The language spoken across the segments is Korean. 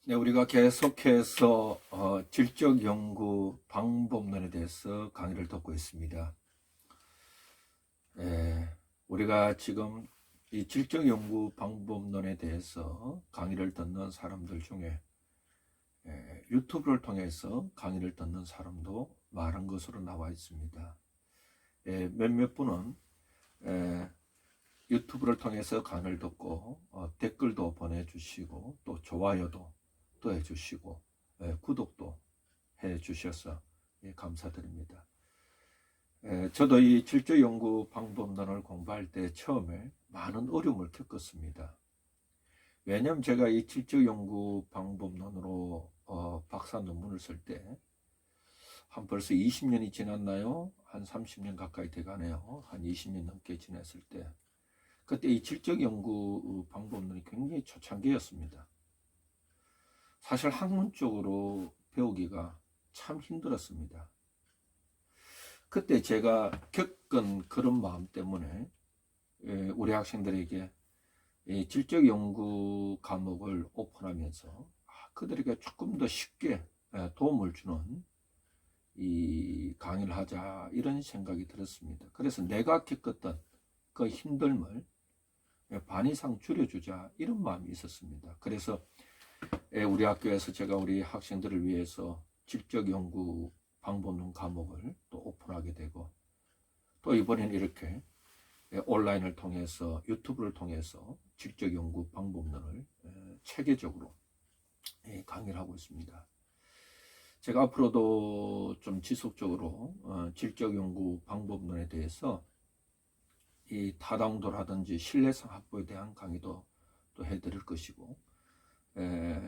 네, 우리가 계속해서 질적 연구 방법론에 대해서 강의를 듣고 있습니다. 우리가 지금 이 질적 연구 방법론에 대해서 강의를 듣는 사람들 중에 유튜브를 통해서 강의를 듣는 사람도 많은 것으로 나와 있습니다. 몇몇 분은 유튜브를 통해서 강의를 듣고 댓글도 보내주시고 또 좋아요도 또 해주시고 구독도 해주셔서 감사드립니다. 저도 이 질적 연구 방법론을 공부할 때 처음에 많은 어려움을 겪었습니다. 왜냐하면 제가 이 질적 연구 방법론으로 박사 논문을 쓸 때 한 벌써 20년이 지났나요? 한 30년 가까이 돼가네요. 한 20년 넘게 지났을 때 그때 이 질적 연구 방법론이 굉장히 초창기였습니다. 사실 학문적으로 배우기가 참 힘들었습니다. 그때 제가 겪은 그런 마음 때문에 우리 학생들에게 질적 연구 과목을 오픈하면서 그들에게 조금 더 쉽게 도움을 주는 이 강의를 하자 이런 생각이 들었습니다. 그래서 내가 겪었던 그 힘듦을 반 이상 줄여주자 이런 마음이 있었습니다. 그래서 우리 학교에서 제가 우리 학생들을 위해서 질적 연구 방법론 과목을 또 오픈하게 되고 또 이번엔 이렇게 온라인을 통해서 유튜브를 통해서 질적 연구 방법론을 체계적으로 강의를 하고 있습니다. 제가 앞으로도 좀 지속적으로 질적 연구 방법론에 대해서 이 타당도라든지 신뢰성 확보에 대한 강의도 또 해드릴 것이고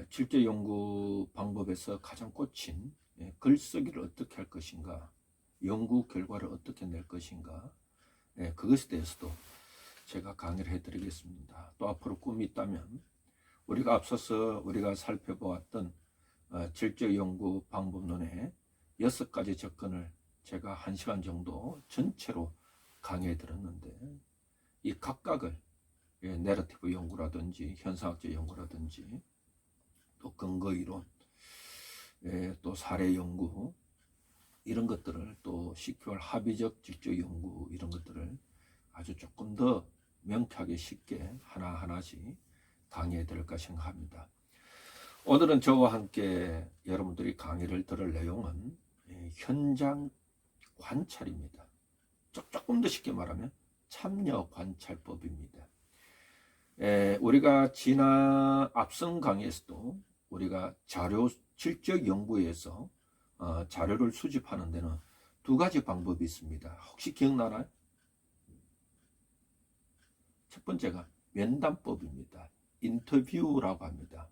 질적 연구 방법에서 가장 꽂힌 글쓰기를 어떻게 할 것인가, 연구 결과를 어떻게 낼 것인가, 그것에 대해서도 제가 강의를 해드리겠습니다. 또 앞으로 꿈이 있다면 우리가 앞서서 우리가 살펴보았던 질적 연구 방법론의 6가지 접근을 제가 1시간 정도 전체로 강의해 드렸는데 이 각각을 내러티브 연구라든지 현상학적 연구라든지 또 근거 이론 또 사례 연구 이런 것들을 또 CQR 합의적 질적 연구 이런 것들을 아주 조금 더 명쾌하게 쉽게 하나하나씩 강의해 드릴까 생각합니다. 오늘은 저와 함께 여러분들이 강의를 들을 내용은 현장 관찰입니다. 조금 더 쉽게 말하면 참여 관찰법입니다. 우리가 지난 앞선 강의에서도 우리가 자료 질적 연구에서 자료를 수집하는 데는 2가지 방법이 있습니다. 혹시 기억나나요? 첫 번째가 면담법입니다. 인터뷰라고 합니다.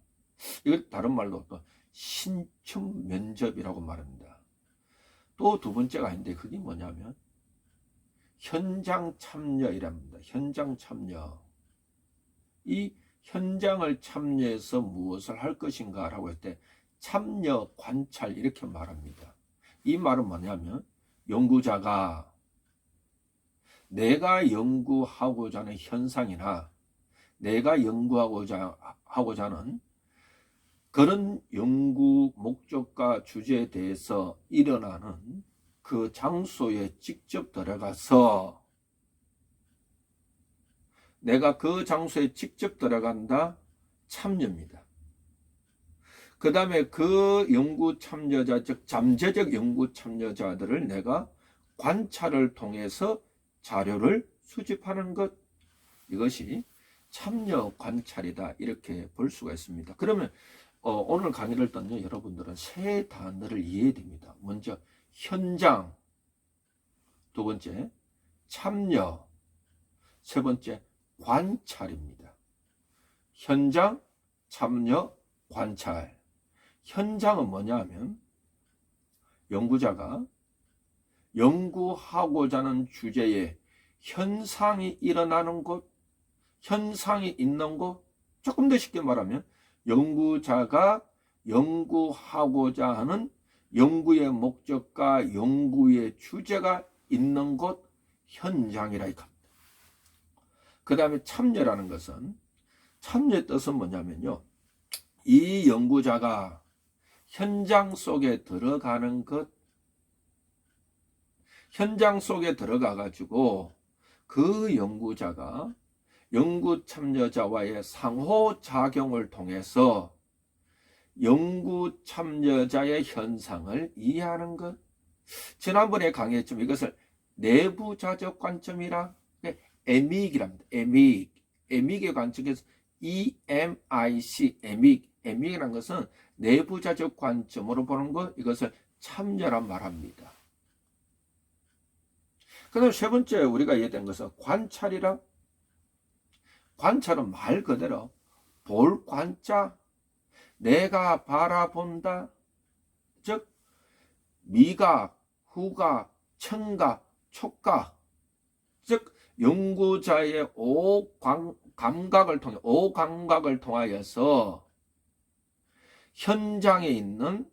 이걸 다른 말로 또 신청 면접이라고 말합니다. 또 2번째가 있는데 그게 뭐냐면 현장 참여이랍니다. 현장 참여. 이 현장을 참여해서 무엇을 할 것인가 라고 할 때 참여 관찰 이렇게 말합니다. 이 말은 뭐냐면 연구자가 내가 연구하고자 하는 현상이나 내가 연구하고자 하는 그런 연구 목적과 주제에 대해서 일어나는 그 장소에 직접 들어가서 내가 그 장소에 직접 들어간다 참여입니다. 그 다음에 그 연구 참여자 즉 잠재적 연구 참여자들을 내가 관찰을 통해서 자료를 수집하는 것 이것이 참여 관찰이다 이렇게 볼 수가 있습니다. 그러면 오늘 강의를 듣는 여러분들은 3단어를 이해해야 됩니다. 먼저 현장, 2번째 참여, 3번째 관찰입니다. 현장, 참여, 관찰. 현장은 뭐냐면 연구자가 연구하고자 하는 주제에 현상이 일어나는 곳, 현상이 있는 곳, 조금 더 쉽게 말하면 연구자가 연구하고자 하는 연구의 목적과 연구의 주제가 있는 곳, 현장이라 합니다. 그 다음에 참여라는 것은 참여의 뜻은 뭐냐면요. 이 연구자가 현장 속에 들어가는 것, 현장 속에 들어가 가지고 그 연구자가 연구 참여자와의 상호작용을 통해서 연구 참여자의 현상을 이해하는 것. 지난번에 강의했지만 이것을 내부자적 관점이라 에믹이랍니다. 에믹의 관점에서 EMIC, 에믹이라는 것은 내부자적 관점으로 보는 것, 이것을 참여란 말합니다. 그 다음 세 번째 우리가 이해된 것은 관찰이라. 관찰은 말 그대로 볼 관자, 내가 바라본다, 즉 미각, 후각, 청각, 촉각, 즉 연구자의 오감각을 통하여서 현장에 있는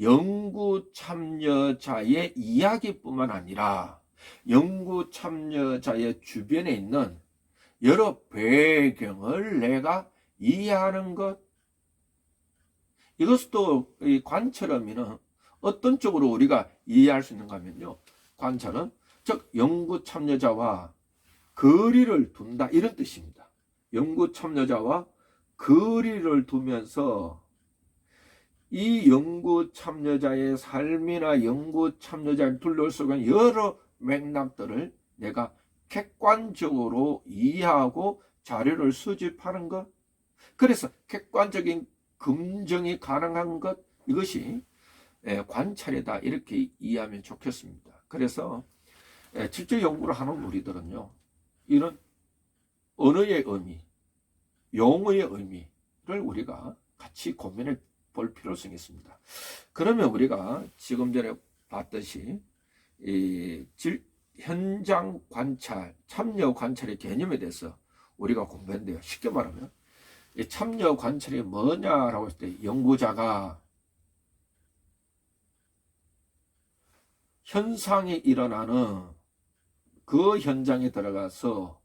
연구 참여자의 이야기뿐만 아니라 연구 참여자의 주변에 있는 여러 배경을 내가 이해하는 것. 이것도 이 관찰 의미는 어떤 쪽으로 우리가 이해할 수 있는가 하면요, 관찰은 즉 연구 참여자와 거리를 둔다, 이런 뜻입니다. 연구 참여자와 거리를 두면서 이 연구 참여자의 삶이나 연구 참여자를 둘러싸고 여러 맥락들을 내가 객관적으로 이해하고 자료를 수집하는 것. 그래서 객관적인 검증이 가능한 것, 이것이 관찰이다, 이렇게 이해하면 좋겠습니다. 그래서 실제 연구를 하는 우리들은요, 이런 언어의 의미, 용어의 의미를 우리가 같이 고민해 볼 필요성이 있습니다. 그러면 우리가 지금 전에 봤듯이 이 현장 관찰, 참여 관찰의 개념에 대해서 우리가 공부했는데요. 쉽게 말하면 이 참여 관찰이 뭐냐라고 했을 때, 연구자가 현상이 일어나는 그 현장에 들어가서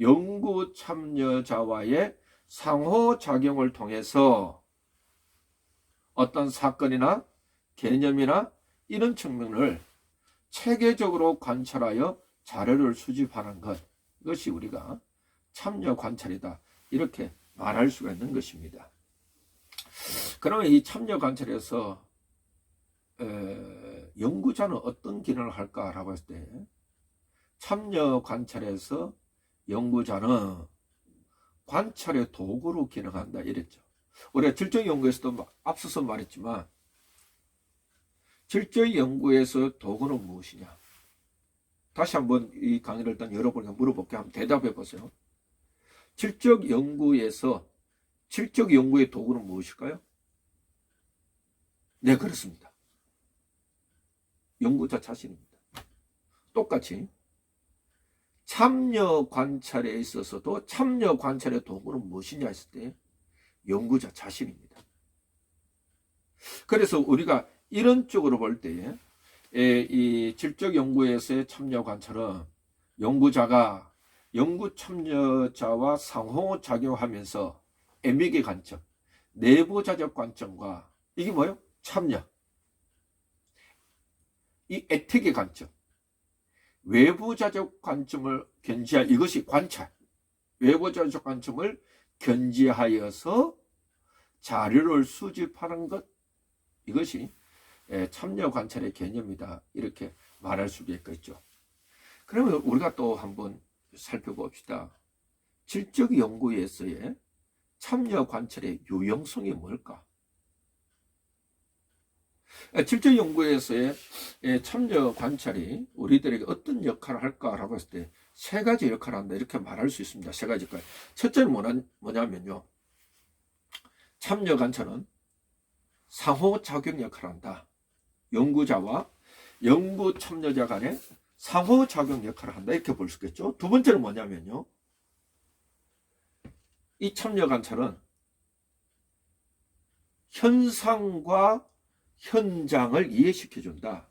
연구 참여자와의 상호작용을 통해서 어떤 사건이나 개념이나 이런 측면을 체계적으로 관찰하여 자료를 수집하는 것, 이것이 우리가 참여 관찰이다, 이렇게 말할 수가 있는 것입니다. 그러면 이 참여 관찰에서 연구자는 어떤 기능을 할까라고 했을 때, 참여 관찰에서 연구자는 관찰의 도구로 기능한다, 이랬죠. 우리가 질적 연구에서도 앞서서 말했지만, 질적 연구에서 도구는 무엇이냐? 다시 한번 이 강의를 일단 여러분에게 물어볼게. 한번 대답해 보세요. 질적 연구에서 질적 연구의 도구는 무엇일까요? 네, 그렇습니다. 연구자 자신입니다. 똑같이 참여 관찰에 있어서도 참여 관찰의 도구는 무엇이냐 했을 때 연구자 자신입니다. 그래서 우리가 이런 쪽으로 볼 때 이 질적 연구에서의 참여 관찰은 연구자가 연구 참여자와 상호작용하면서 에믹의 관점, 내부자적 관점과 이게 뭐예요? 참여, 이 에틱의 관점, 외부자적 관점을 견지할, 이것이 관찰, 외부자적 관점을 견지하여서 자료를 수집하는 것, 이것이 참여 관찰의 개념이다, 이렇게 말할 수가 있겠죠. 그러면 우리가 또 한번 살펴봅시다. 질적 연구에서의 참여 관찰의 유용성이 뭘까? 질적 연구에서의 참여 관찰이 우리들에게 어떤 역할을 할까라고 했을 때 세 가지 역할을 한다, 이렇게 말할 수 있습니다. 세 가지 역할. 첫째는 뭐냐면요, 참여 관찰은 상호작용 역할을 한다. 연구자와 연구 참여자 간의 상호작용 역할을 한다, 이렇게 볼 수 있겠죠. 두 번째는 뭐냐면요, 이 참여 관찰은 현상과 현장을 이해시켜준다.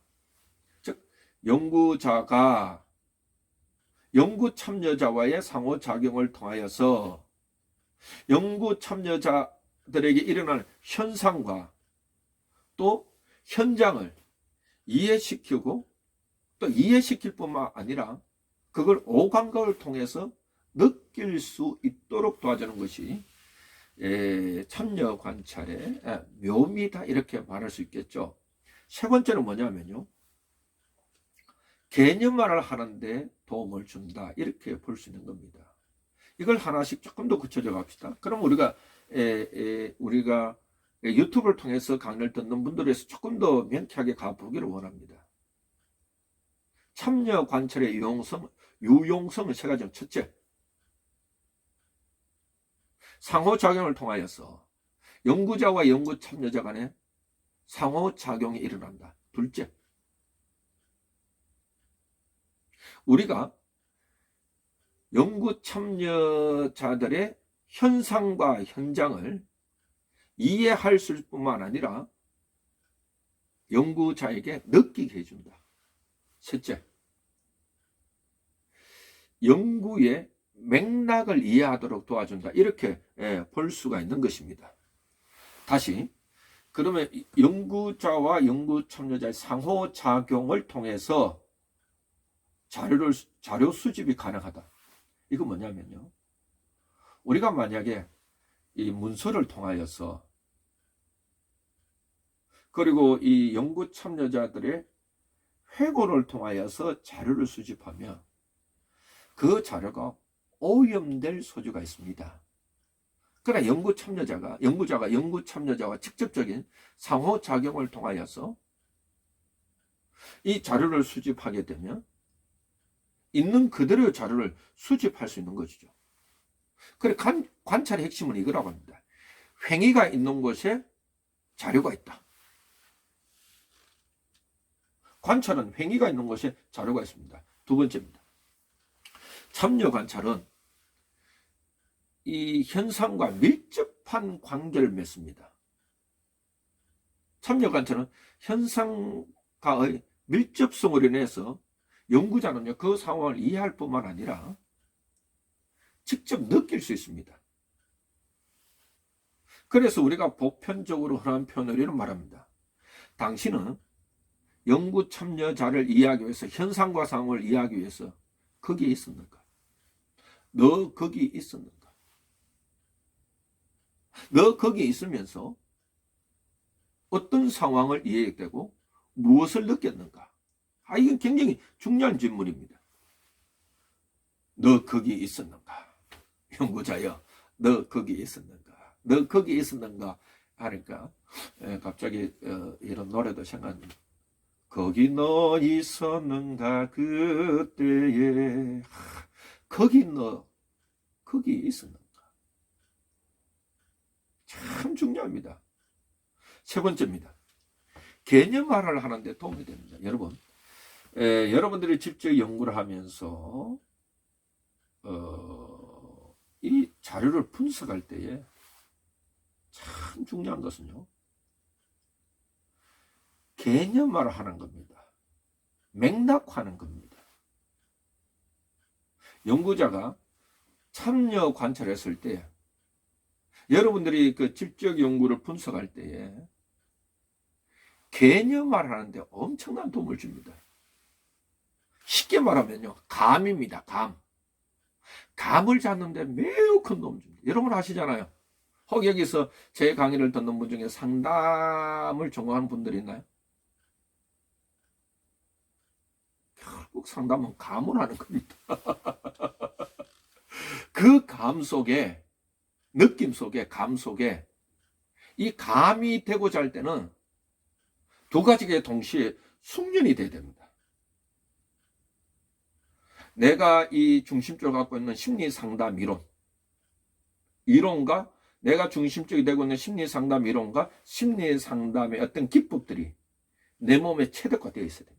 즉 연구자가 연구 참여자와의 상호작용을 통하여서 연구 참여자 연구자들에게 일어나는 현상과 또 현장을 이해시키고 또 이해시킬 뿐만 아니라 그걸 오감각을 통해서 느낄 수 있도록 도와주는 것이 참여 관찰의 묘미다, 이렇게 말할 수 있겠죠. 세 번째는 뭐냐면요, 개념화를 하는데 도움을 준다, 이렇게 볼 수 있는 겁니다. 이걸 하나씩 조금 더 구체적으로 합시다. 그럼 우리가 유튜브를 통해서 강의를 듣는 분들에서 조금 더 명쾌하게 가보기를 원합니다. 참여 관찰의 유용성은 세 가지. 첫째, 상호작용을 통하여서 연구자와 연구 참여자 간에 상호작용이 일어난다. 둘째, 우리가 연구 참여자들의 현상과 현장을 이해할 뿐만 아니라 연구자에게 느끼게 해준다. 셋째, 연구의 맥락을 이해하도록 도와준다. 이렇게 볼 수가 있는 것입니다. 다시, 그러면 연구자와 연구 참여자의 상호작용을 통해서 자료 수집이 가능하다. 이거 뭐냐면요, 우리가 만약에 이 문서를 통하여서 그리고 이 연구 참여자들의 회고를 통하여서 자료를 수집하면 그 자료가 오염될 소지가 있습니다. 그러나 연구자가 연구 참여자와 직접적인 상호작용을 통하여서 이 자료를 수집하게 되면 있는 그대로의 자료를 수집할 수 있는 것이죠. 그래, 관찰의 핵심은 이거라고 합니다. 횡의가 있는 곳에 자료가 있다. 관찰은 횡의가 있는 곳에 자료가 있습니다. 두 번째입니다. 참여 관찰은 이 현상과 밀접한 관계를 맺습니다. 참여 관찰은 현상과의 밀접성으로 인해서 연구자는요, 그 상황을 이해할 뿐만 아니라 직접 느낄 수 있습니다. 그래서 우리가 보편적으로 흔한 표현으로 이런 말합니다. 당신은 연구 참여자를 이해하기 위해서, 현상과 상황을 이해하기 위해서 거기에 있었는가? 너 거기 있었는가? 너 거기에 있으면서 어떤 상황을 이해되고 무엇을 느꼈는가? 이건 굉장히 중요한 질문입니다. 너 거기 있었는가? 연구자여, 너 거기 있었는가? 너 거기 있었는가? 하니까 갑자기 이런 노래도 생각납니다. 거기 너 있었는가 그때에. 거기 너 거기 있었는가? 참 중요합니다. 세 번째입니다. 개념화를 하는데 도움이 됩니다. 여러분, 여러분들이 직접 연구를 하면서 이 자료를 분석할 때에 참 중요한 것은요, 개념화를 하는 겁니다. 맥락화하는 겁니다. 연구자가 참여 관찰했을 때, 여러분들이 그 직접 연구를 분석할 때에 개념화를 하는데 엄청난 도움을 줍니다. 쉽게 말하면요, 감입니다. 감을 잡는데 매우 큰 도움을 줍니다. 여러분 아시잖아요. 혹 여기서 제 강의를 듣는 분 중에 상담을 전공하는 분들이 있나요? 결국 상담은 감을 하는 겁니다. 그 감 속에, 느낌 속에, 감 속에 이 감이 되고자 할 때는 두 가지가 동시에 숙련이 돼야 됩니다. 내가 이 중심적으로 갖고 있는 심리 상담 이론과 내가 중심적이 되고 있는 심리 상담 이론과 심리 상담의 어떤 기법들이 내 몸에 체득화되어 있어야 됩니다.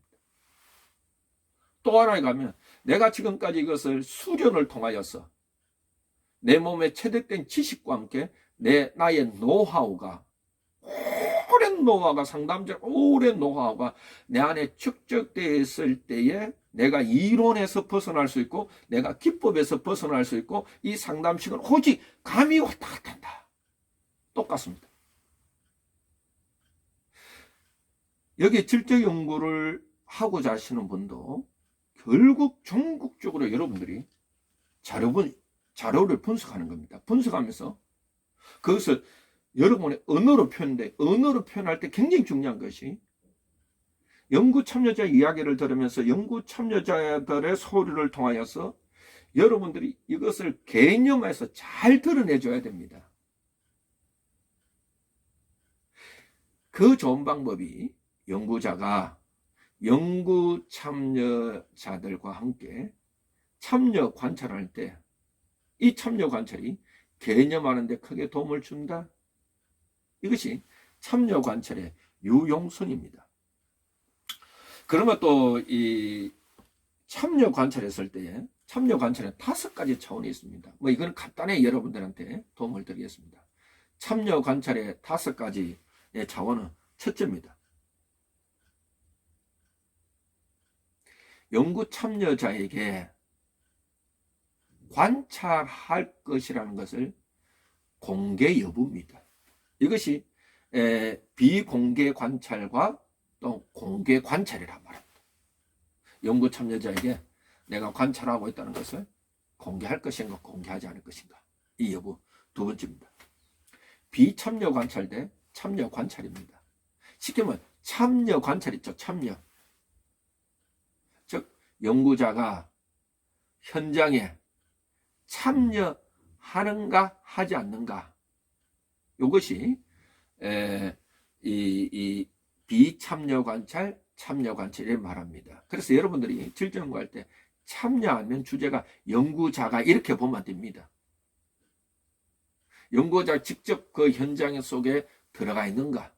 또 하나에 가면 내가 지금까지 이것을 수련을 통하여서 내 몸에 체득된 지식과 함께 나의 노하우가, 오랜 노하우가, 상담적 오랜 노하우가 내 안에 축적되어 있을 때에 내가 이론에서 벗어날 수 있고 내가 기법에서 벗어날 수 있고 이 상담식은 오직 감이 왔다 갔다 한다. 똑같습니다. 여기 질적 연구를 하고자 하시는 분도 결국 전국적으로 여러분들이 자료를 분석하는 겁니다. 분석하면서 그것을 여러분의 언어로 표현돼, 언어로 표현할 때 굉장히 중요한 것이 연구 참여자 이야기를 들으면서 연구 참여자들의 소리를 통하여서 여러분들이 이것을 개념화해서 잘 드러내줘야 됩니다. 그 좋은 방법이 연구자가 연구 참여자들과 함께 참여 관찰할 때 이 참여 관찰이 개념하는 데 크게 도움을 준다. 이것이 참여 관찰의 유용성입니다. 그러면 또 이 참여 관찰했을 때에 참여 관찰에 5가지 차원이 있습니다. 뭐 이건 간단히 여러분들한테 도움을 드리겠습니다. 참여 관찰의 5가지의 차원은 첫째입니다. 연구 참여자에게 관찰할 것이라는 것을 공개 여부입니다. 이것이 비공개 관찰과 또 공개 관찰이란 말입니다. 연구 참여자에게 내가 관찰하고 있다는 것을 공개할 것인가 공개하지 않을 것인가, 이 여부. 두 번째입니다. 비참여 관찰 대 참여 관찰입니다. 쉽게 말하면 참여 관찰 있죠. 참여. 즉 연구자가 현장에 참여하는가 하지 않는가, 이것이 이 비참여 관찰, 참여 관찰을 말합니다. 그래서 여러분들이 질적 연구할 때 참여하면 주제가 연구자가 이렇게 보면 됩니다. 연구자 직접 그 현장 속에 들어가 있는가,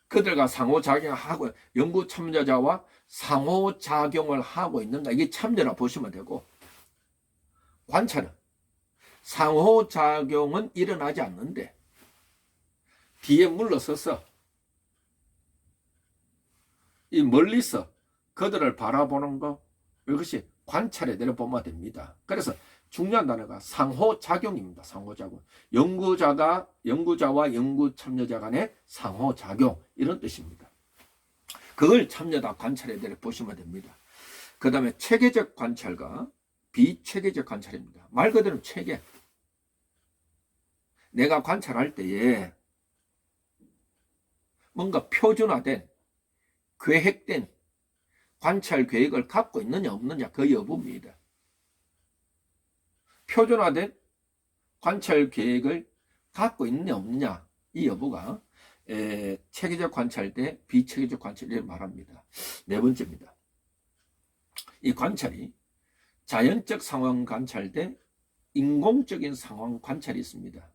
그들과 상호작용하고 연구 참여자와 상호작용을 하고 있는가, 이게 참여라 보시면 되고, 관찰은 상호작용은 일어나지 않는데 뒤에 물러서서 이 멀리서 그들을 바라보는 것, 이것이 관찰에 내려보면 됩니다. 그래서 중요한 단어가 상호작용입니다. 상호작용. 연구자와 연구 참여자 간의 상호작용, 이런 뜻입니다. 그걸 참여다 관찰에 내려보시면 됩니다. 그 다음에 체계적 관찰과 비체계적 관찰입니다. 말 그대로 체계. 내가 관찰할 때에 뭔가 표준화된, 계획된 관찰 계획을 갖고 있느냐 없느냐, 그 여부입니다. 표준화된 관찰 계획을 갖고 있느냐 없느냐, 이 여부가 체계적 관찰 대 비체계적 관찰을 말합니다. 네 번째입니다. 이 관찰이 자연적 상황 관찰 대 인공적인 상황 관찰이 있습니다.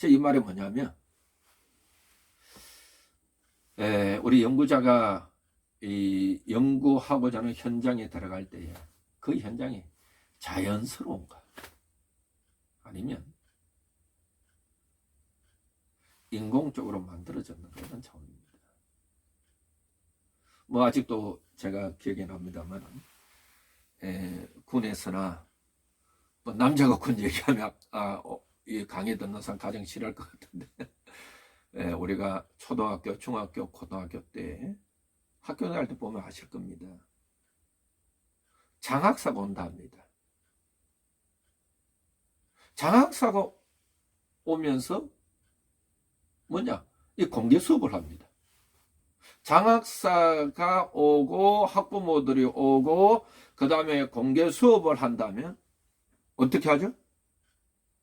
이 말이 뭐냐면, 우리 연구자가 이 연구하고자 하는 현장에 들어갈 때에 그 현장이 자연스러운가, 아니면 인공적으로 만들어졌는가, 이런 차원입니다. 뭐 아직도 제가 기억이 납니다만, 군에서나 뭐 남자가 군 얘기하면 이 강의 듣는 사람 가장 싫어할 것 같은데, 우리가 초등학교, 중학교, 고등학교 때 학교 다닐 때 보면 아실 겁니다. 장학사가 온다 합니다. 장학사가 오면서 뭐냐, 이 공개 수업을 합니다. 장학사가 오고 학부모들이 오고 그 다음에 공개 수업을 한다면 어떻게 하죠?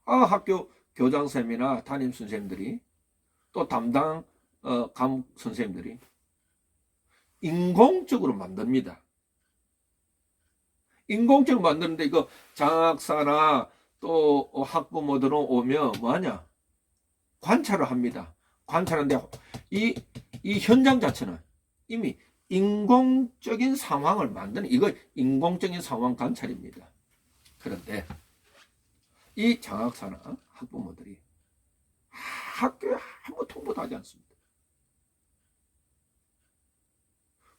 학교 교장선생님이나 담임 선생님들이 또 담당 과목 선생님들이 인공적으로 만듭니다. 인공적으로 만드는데 이거 장학사나 또 학부모들은 오면 뭐하냐? 관찰을 합니다. 관찰하는데 이 현장 자체는 이미 인공적인 상황을 만드는, 이거 인공적인 상황 관찰입니다. 그런데 이 장학사나 학부모들이 학교에 아무 통보도 하지 않습니다.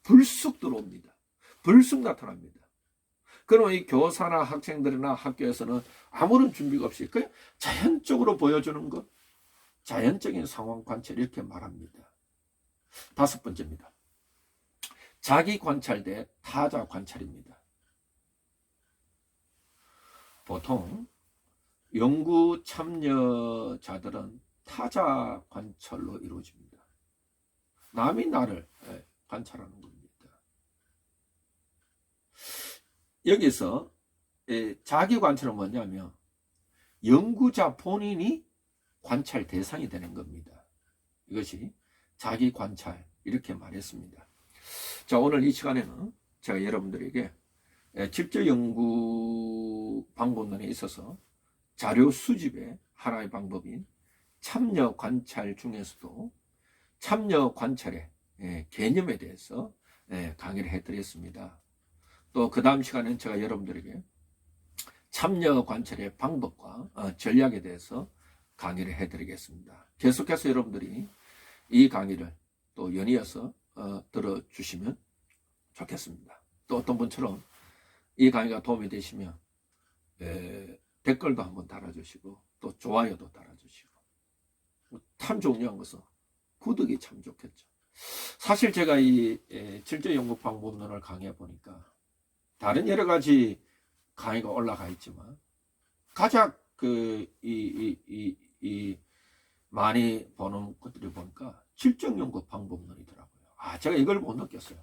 불쑥 들어옵니다. 불쑥 나타납니다. 그러면 이 교사나 학생들이나 학교에서는 아무런 준비가 없이 그냥 자연적으로 보여주는 것, 자연적인 상황 관찰 이렇게 말합니다. 5번째입니다. 자기 관찰 대 타자 관찰입니다. 보통 연구 참여자들은 타자 관찰로 이루어집니다. 남이 나를 관찰하는 겁니다. 여기서 자기 관찰은 뭐냐면 연구자 본인이 관찰 대상이 되는 겁니다. 이것이 자기 관찰 이렇게 말했습니다. 자, 오늘 이 시간에는 제가 여러분들에게 직접 연구 방법론에 있어서 자료 수집의 하나의 방법인 참여 관찰 중에서도 참여 관찰의 개념에 대해서 강의를 해드렸습니다. 또 그 다음 시간에는 제가 여러분들에게 참여 관찰의 방법과 전략에 대해서 강의를 해드리겠습니다. 계속해서 여러분들이 이 강의를 또 연이어서 들어주시면 좋겠습니다. 또 어떤 분처럼 이 강의가 도움이 되시면 댓글도 한번 달아주시고 또 좋아요도 달아주시고 참 중요한 것은 구독이 참 좋겠죠. 사실 제가 이 질적 연구 방법론을 강의해 보니까 다른 여러 가지 강의가 올라가 있지만 가장 많이 보는 것들이 보니까 질적 연구 방법론이더라고요. 제가 이걸 못 느꼈어요.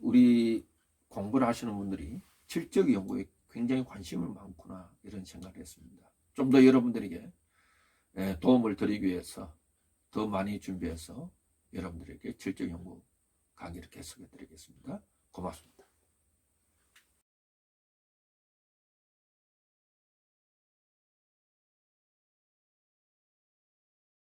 우리 공부를 하시는 분들이 질적 연구에 굉장히 관심이 많구나 이런 생각을 했습니다. 좀 더 여러분들에게 도움을 드리기 위해서 더 많이 준비해서 여러분들에게 질적 연구 강의를 계속해 드리겠습니다. 고맙습니다.